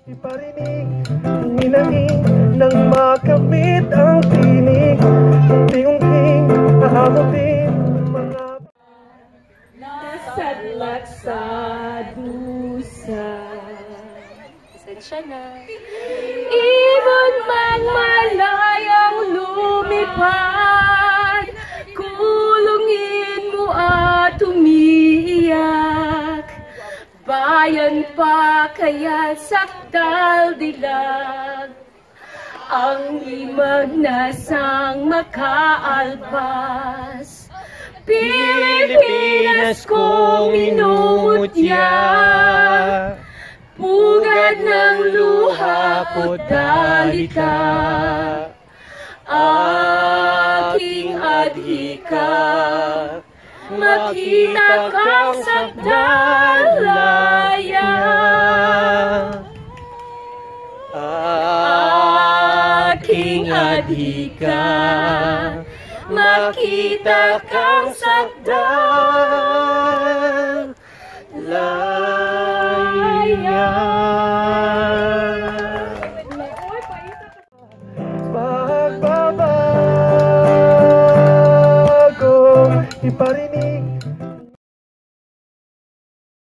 Iparinig ang inahing nang makamit ang tinig. Unti-unting hahamutin mga nasadlak sa dusa. Pasensya na. Ibon man malayang lumipad, kulungin mo at umiiyak. Bayan pa kaya sakdal dilag, ang imag nasang makaalpas. Pilipinas kong minumutya, pugad ng luha ko dalika. Aking adhika, makita kang sagdalaya. Aking adhika, makita kang sagdalaya. Pagbabago, iparinig